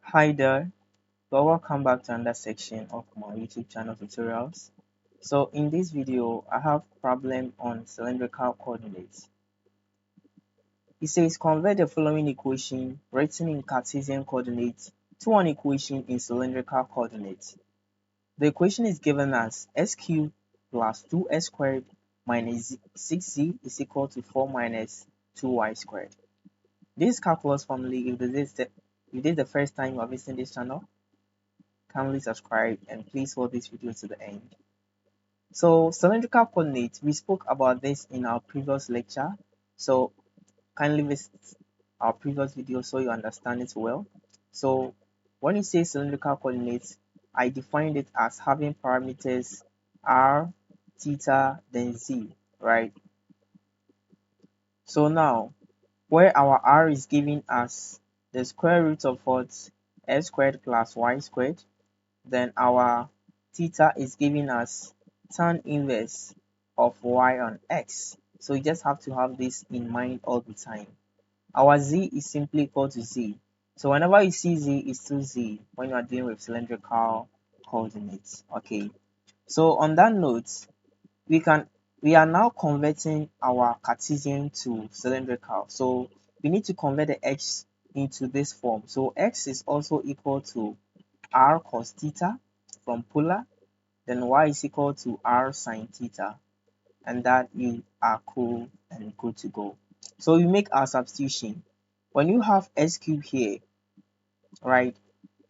Hi there, welcome back to another section of my YouTube channel tutorials. So in this video, I have problem on cylindrical coordinates. It says convert the following equation written in Cartesian coordinates to an equation in cylindrical coordinates. The equation is given as s cubed plus 2s squared minus 6z is equal to 4 minus 2y squared. This calculus formula, if this is the first time you are visiting this channel, kindly subscribe and please hold this video to the end. So cylindrical coordinates, we spoke about this in our previous lecture, so kindly visit our previous video so you understand it well. So when you say cylindrical coordinates, I defined it as having parameters r, theta, then z, right? So now where our r is giving us the square root of what, s squared plus y squared, then our theta is giving us tan inverse of y on x. So you just have to have this in mind all the time. Our z is simply equal to z. So whenever you see z, it's still z when you are dealing with cylindrical coordinates. Okay. So on that note, we are now converting our Cartesian to cylindrical. So we need to convert the x into this form. So x is also equal to r cos theta from polar, then y is equal to r sine theta, and that you are cool and good to go. So we make our substitution. When you have s cube here, right,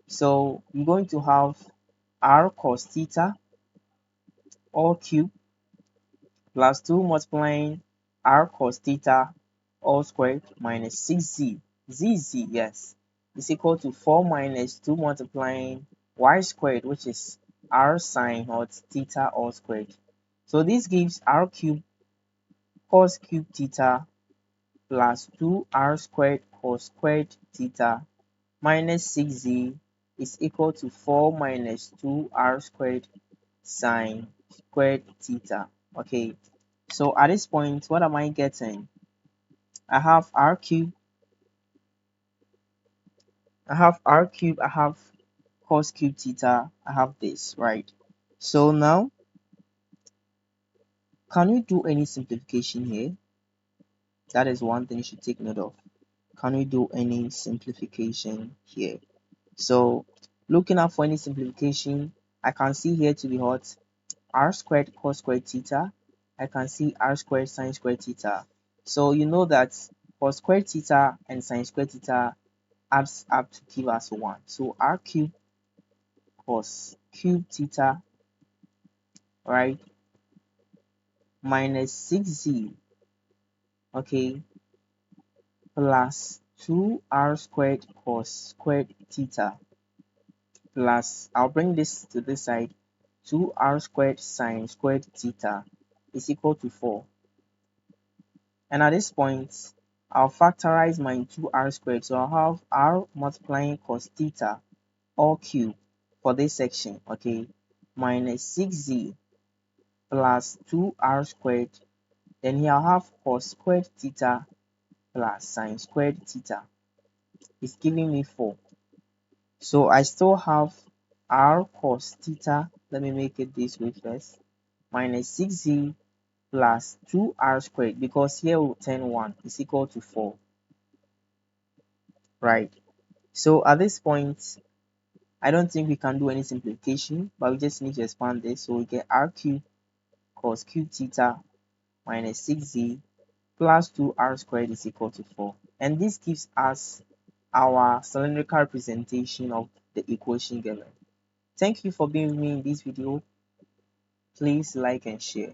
so you're going to have r cos theta all cube plus 2 multiplying r cos theta all squared minus 6z. Z, yes, is equal to 4 minus 2 multiplying y squared, which is r sine or theta all squared. So this gives r cube cos cube theta plus 2r squared cos squared theta minus 6z is equal to 4 minus 2r squared sine squared theta. Okay, so at this point, what am I getting? I have r cube, I have cos cube theta, I have this, right? So now, can we do any simplification here? That is one thing you should take note of. Can we do any simplification here? So looking up for any simplification, I can see here to be what, r squared cos squared theta. I can see r squared sine squared theta. So you know that cos squared theta and sine squared theta adds up to give us 1. So r cube cos cube theta, right, minus 6z, okay, plus 2r squared cos squared theta plus, I'll bring this to this side, 2r squared sine squared theta is equal to 4. And at this point, I'll factorize my 2r squared. So I'll have r multiplying cos theta all cube for this section, okay, minus 6z plus 2r squared. Then here I'll have cos squared theta plus sine squared theta. It's giving me 4. So I still have r cos theta. Let me make it this way first. Minus 6z plus 2r squared, because here we'll turn 1 is equal to 4. Right. So at this point, I don't think we can do any simplification, but we just need to expand this. So we get r cube cos cube theta minus 6z plus 2r squared is equal to 4. And this gives us our cylindrical representation of the equation given. Thank you for being with me in this video. Please like and share.